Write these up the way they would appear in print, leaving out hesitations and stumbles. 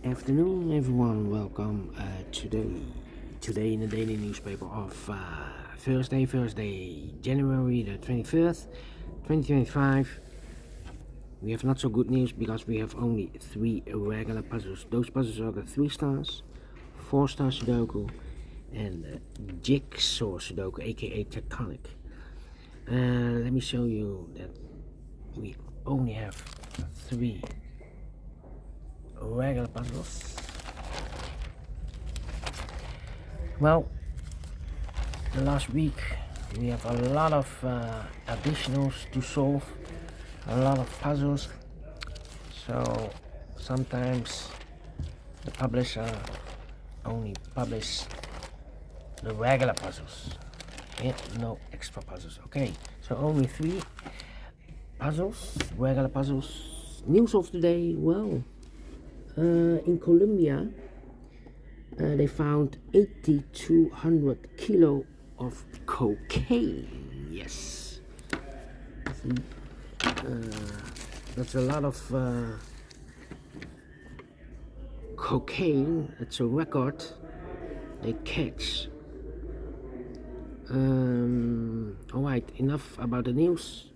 Afternoon, everyone. Welcome today in the daily newspaper of Thursday, January the 21st, 2025. We have not so good news because we have only 3 regular puzzles. Those puzzles are the 3 stars, 4 star Sudoku, and Jigsaw Sudoku, aka Tectonic. Let me show you that we only have 3 regular puzzles. Well, the last week we have a lot of additionals to solve, a lot of puzzles, so sometimes the publisher only publish the regular puzzles, no extra puzzles. Okay, so only 3 puzzles, regular puzzles. News of the day. Well, in Colombia they found 8,200 kilo of cocaine. Yes, that's a lot of cocaine. It's a record they catch. Alright, enough about the news.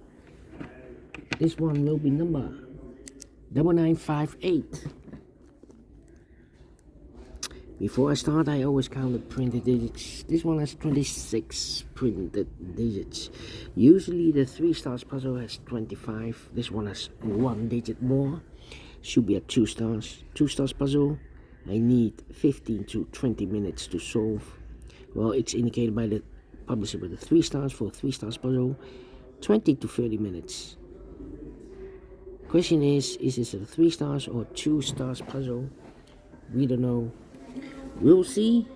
This one will be number 9958. Before I start, I always count the printed digits. This one has 26 printed digits. Usually the 3 stars puzzle has 25. This one has 1 digit more. Should be at 2 stars. 2 stars puzzle, I need 15 to 20 minutes to solve. Well, it's indicated by the publisher with the 3 stars for 3 stars puzzle, 20 to 30 minutes. Question is this a 3 stars or 2 stars puzzle? We don't know. We'll see.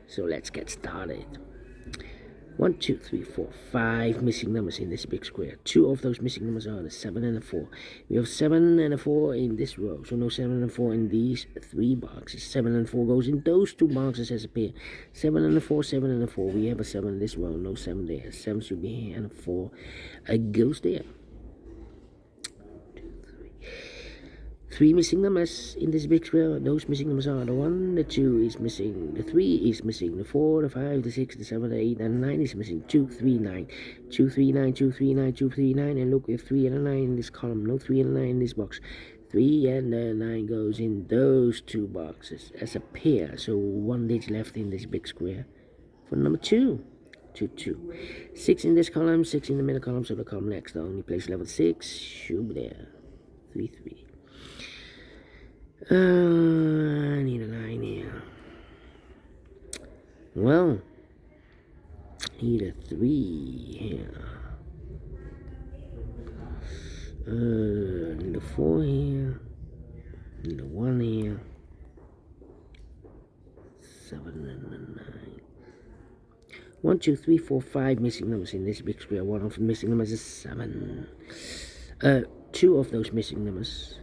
So let's get started. 1, 2, 3, 4, 5 missing numbers in this big square. 2 of those missing numbers are the 7 and the 4. We have 7 and a 4 in this row, so no 7 and 4 in these 3 boxes. 7 and 4 goes in those 2 boxes as a pair. 7 and a 4, 7 and a 4. We have a 7 in this row, no 7 there. 7 should be here, and a 4 goes there. 3 missing numbers in this big square. Those missing numbers are the 1, the 2 is missing, the 3 is missing, the 4, the 5, the 6, the 7, the 8, and the 9 is missing. 2, 3, 9. 2, 3, 9, 2, 3, 9, 2, 3, 9. And look, we have 3 and a 9 in this column. No 3 and a 9 in this box. 3 and a 9 goes in those 2 boxes as a pair. So 1 digit left in this big square for number 2. 2, 2. 6 in this column, 6 in the middle column. So the column next, the only place level 6 should be there. 3, 3. I need a 9 here. Well, need a 3 here. Need a 4 here. Need a 1 here. 7 and a 9. 1, 2, 3, 4, 5 missing numbers in this big square. 1 of the missing numbers is 7. 2 of those missing numbers,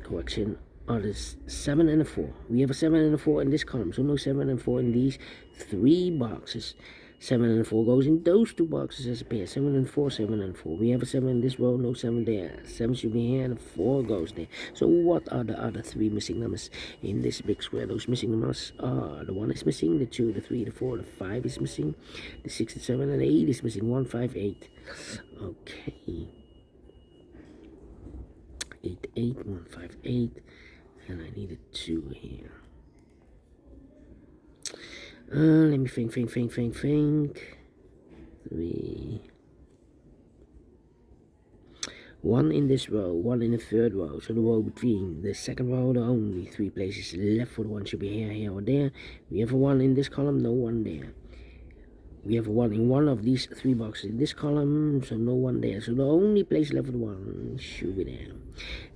correction, are the 7 and a 4. We have a 7 and a 4 in this column, so no 7 and 4 in these 3 boxes. 7 and 4 goes in those 2 boxes as a pair. 7 and 4, 7 and 4. We have a 7 in this row, no 7 there. 7 should be here, and a 4 goes there. So what are the other 3 missing numbers in this big square? Those missing numbers are the 1 is missing, the 2, the 3, the 4, the 5 is missing, the 6, the 7, and the 8 is missing. 1, 5, 8. Okay. 8, 8, 1, 5, 8. And I need a 2 here. Let me think. 3. 1 in this row, 1 in the third row. So the row between the second row, the only 3 places left for the 1 should be here, or there. We have a 1 in this column, no 1 there. We have a 1 in one of these 3 boxes in this column, so no 1 there. So the only place left for the 1 should be there.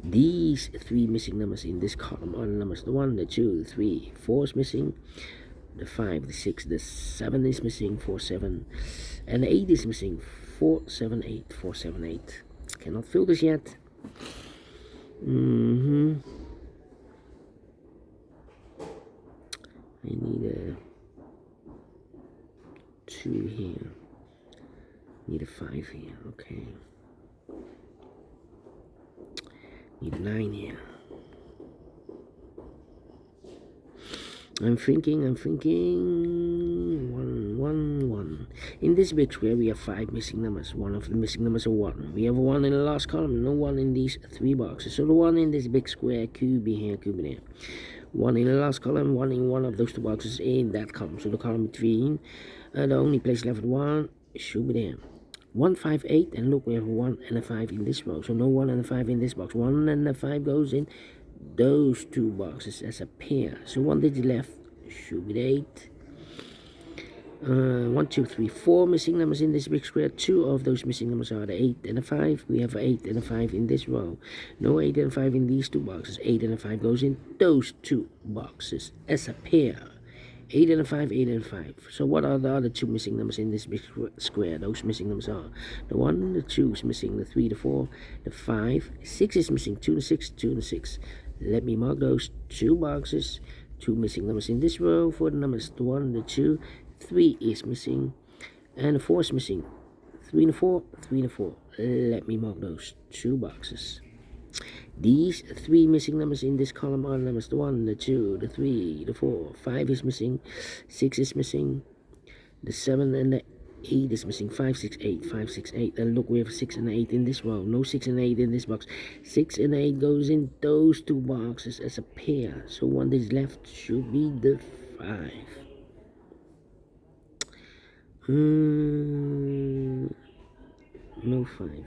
These 3 missing numbers in this column are the numbers the 1, the 2, the 3, 4 is missing. The 5, the 6, the 7 is missing, 4, 7. And the 8 is missing, 4, 7, 8, 4, 7, 8. Cannot fill this yet. I need a 2 here. Need a 5 here, okay. Need a 9 here. I'm thinking. 1. In this big square, we have 5 missing numbers. One of the missing numbers are 1. We have a 1 in the last column, no 1 in these 3 boxes. So the 1 in this big square could be here, could be there. 1 in the last column, 1 in one of those 2 boxes in that column. So the column between, the only place left with 1 should be there. 1, 5, 8, and look, we have a 1 and a 5 in this row. So no 1 and a 5 in this box. 1 and a 5 goes in those 2 boxes as a pair. So 1 digit left should be the 8. 1, 2, 3, 4 missing numbers in this big square. 2 of those missing numbers are the 8 and a 5. We have an 8 and a 5 in this row. No 8 and a 5 in these 2 boxes. 8 and a 5 goes in those 2 boxes as a pair. 8 and a 5, 8 and a 5. So what are the other 2 missing numbers in this big square? Those missing numbers are the 1, the 2 is missing, the 3, the 4, the 5, 6 is missing, 2 and 6, 2 and 6. Let me mark those 2 boxes. 2 missing numbers in this row for the numbers the 1, the 2, 3 is missing, and the 4 is missing. 3 and 4, 3 and 4. Let me mark those 2 boxes. These 3 missing numbers in this column are the numbers the 1, the 2, the 3, the 4, 5 is missing, 6 is missing, the 7 and the 8 is missing. 5, 6, 8, 5, 6, 8. And look, we have 6 and 8 in this row. No 6 and 8 in this box. 6 and 8 goes in those 2 boxes as a pair. So 1 that is left should be the 5. No 5 here.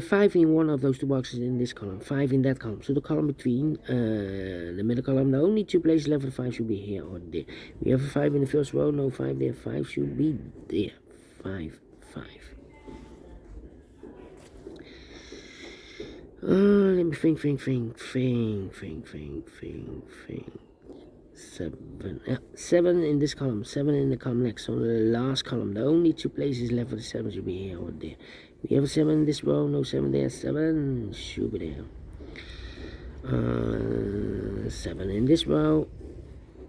5 in one of those 2 boxes in this column, 5 in that column. So the column between the middle column, the only 2 places left for 5 should be here or there. We have a 5 in the first row, no 5 there. 5 should be there. 5, 5. Let me think. 7 in this column, 7 in the column next. So the last column, the only 2 places left for the 7 should be here or there. We have a 7 in this row, no 7 there. 7 should be there. 7 in this row,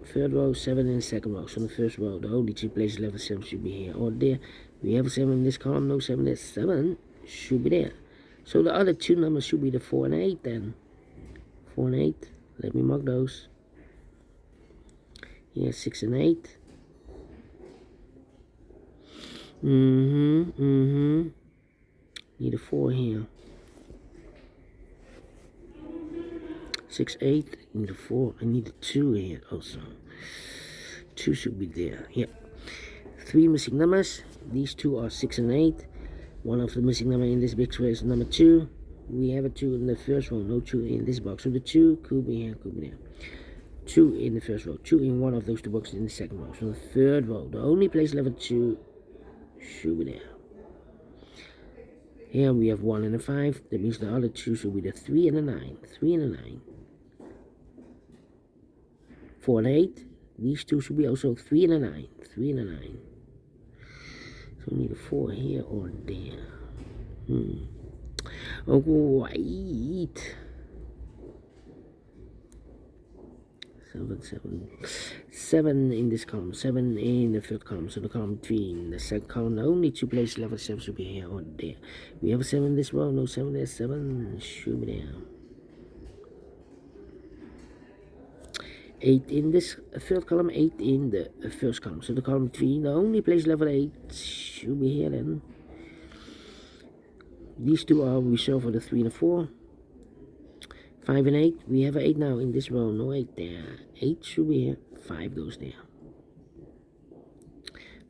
third row, 7 in the second row. So in the first row, the only 2 places left for 7 should be here or there. We have a 7 in this column, no 7 there. 7 should be there. So the other 2 numbers should be the 4 and 8 then. 4 and 8. Let me mark those. Here, 6 and 8. Need a 4 here. 6, 8. Need a 4. I need a 2 here also. 2 should be there. Yep. 3 missing numbers. These 2 are 6 and 8. One of the missing number in this big square is number 2. We have a 2 in the first row, no 2 in this box. So the 2 could be here, could be there. 2 in the first row, 2 in one of those 2 boxes in the second row. So the third row, the only place left for 2 should be there. Here we have 1 and a 5. That means the other 2 should be the 3 and a 9. 3 and a 9. 4 and 8. These 2 should be also 3 and a 9. 3 and a 9. So we need a 4 here or there. Oh, right. 7 in this column, 7 in the third column. So the column between the second column, the only 2 places left for 7 should be here or there. We have a 7 in this row, no 7 there. 7 should be there. 8 in this third column, 8 in the first column. So the column between, the only place left for 8 should be here then. These 2 are reserved for the 3 and the 4. 5 and 8. We have an 8 now in this row. No 8 there. 8 should be here. 5 goes there.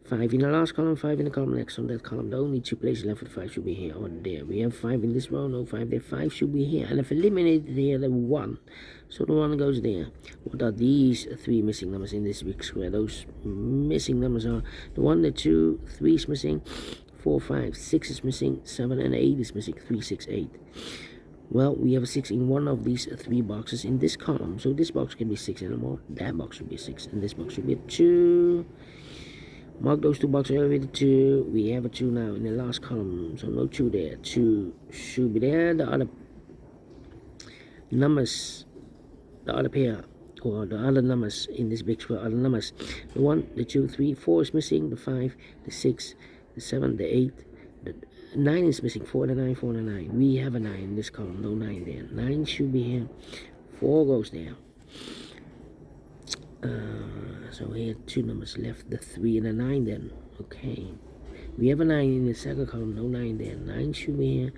5 in the last column. 5 in the column next. On that column, the only 2 places left for the 5 should be here or there. We have 5 in this row. No 5 there. 5 should be here. And I've eliminated here the 1. So the 1 goes there. What are these 3 missing numbers in this big square? Those missing numbers are the 1, the 2, 3 is missing. 4, 5, 6 is missing. 7 and 8 is missing. 3, 6, 8. Well, we have a 6 in one of these 3 boxes in this column. So this box can be 6 anymore. That box should be 6. And this box should be a 2. Mark those 2 boxes already 2. We have a 2 now in the last column. So no 2 there. 2 should be there. The other numbers, the other pair, or the other numbers in this big square, other numbers. The 1, the 2, 3, 4 is missing. The 5, the 6, the 7, the 8, the 9 is missing. 4 and a 9, 4 and a 9. We have a 9 in this column. No 9 there. 9 should be here. 4 goes there. So here 2 numbers left, the 3 and the 9 then. Okay. We have a 9 in the second column, no 9 there. 9 should be here.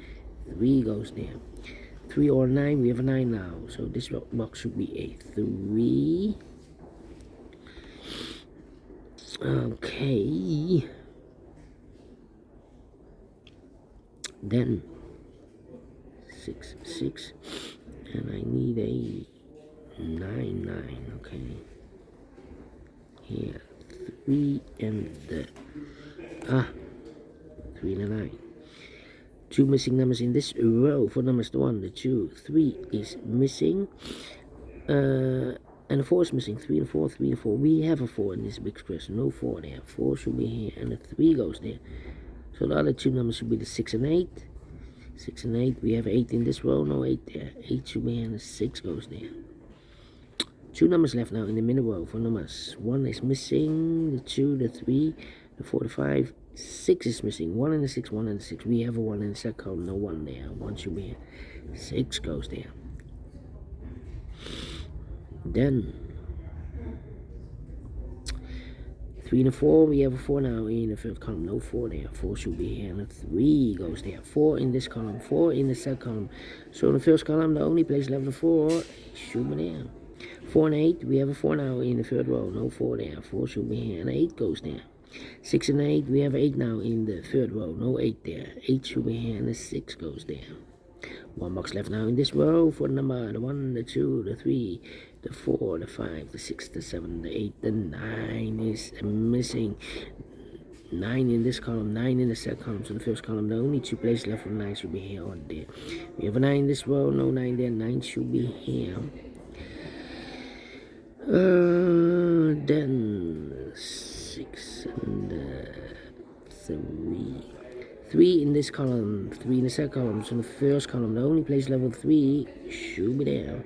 3 goes there. 3 or 9, we have a 9 now. So this box should be a 3. Okay. Then 6, 6. And I need a 9, 9. Okay. Here, 3 and the 3 and a 9. 2 missing numbers in this row for numbers 1, the 2, 3 is missing, and the 4 is missing. 3 and 4, 3 and 4. We have a 4 in this big square, so no 4 there. 4 should be here, and the 3 goes there. So the other 2 numbers should be the 6 and 8. 6 and 8. We have 8 in this row, no 8 there. 8 should be here, and the 6 goes there. 2 numbers left now in the middle row for numbers. 1 is missing, the 2, the 3, the 4, the 5. 6 is missing. 1 and the 6, 1 and the 6. We have a 1 in the second column, no 1 there. 1 should be here. 6 goes there. Then 3 and the 4, we have a 4 now in the third column, no 4 there. 4 should be here, and the 3 goes there. 4 in this column, 4 in the second column. So in the first column, the only place left the 4 should be there. 4 and 8, we have a 4 now in the third row, no 4 there. 4 should be here, and 8 goes there. 6 and 8, we have 8 now in the third row, no 8 there. 8 should be here, and the 6 goes there. 1 box left now in this row for the number, the 1, the 2, the 3, the 4, the 5, the 6, the 7, the 8, the 9 is missing. 9 in this column, 9 in the second column. So the first column, the only 2 places left for 9 should be here or there. We have a 9 in this row, no 9 there. 9 should be here. Then 6 and 3. 3 in this column, 3 in the second column. So the first column, the only place level 3 should be there.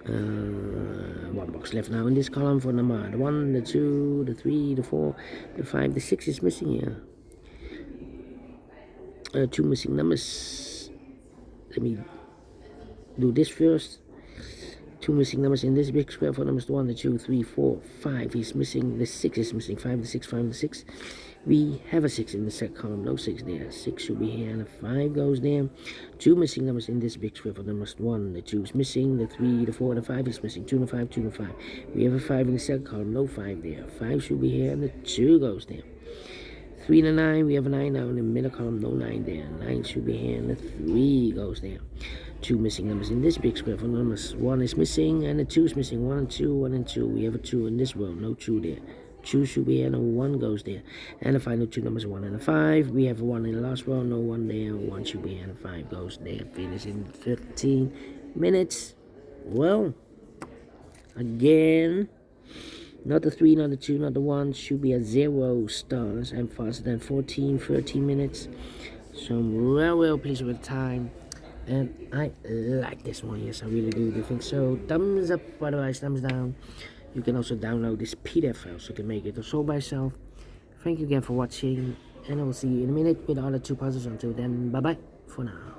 1 box left now in this column for number, the 1, the 2, the 3, the 4, the 5, the 6 is missing here. 2 missing numbers. Let me do this first. 2 missing numbers in this big square for numbers 1, the 2, 3, 4, 5 is missing. The 6 is missing. 5, the 6, 5, the 6. We have a 6 in the second column, no 6 there. 6 should be here, and the 5 goes there. 2 missing numbers in this big square for numbers 1, the 2 is missing. The 3, the 4, the 5 is missing. 2 and 5, 2 and 5. We have a 5 in the second column, no 5 there. 5 should be here, and the 2 goes there. 3 and a 9, we have a 9 now in the middle column, no 9 there. 9 should be here, and the 3 goes there. 2 missing numbers in this big square for numbers 1 is missing, and the 2 is missing. 1 and 2, 1 and 2. We have a 2 in this row, no 2 there. 2 should be here, and a 1 goes there. And the final 2 numbers, 1 and a 5. We have a 1 in the last row, no 1 there. 1 should be here, and a 5 goes there. Finish in 15 minutes. Well, again, not the 3, not the 2, not the 1. Should be at 0 stars and faster than 13 minutes. So I'm well pleased with the time. And I like this one. Yes, I really do think so. Thumbs up, otherwise thumbs down. You can also download this PDF file so you can make it also by yourself. Thank you again for watching, and I will see you in a minute with the other 2 puzzles. Until then, bye bye for now.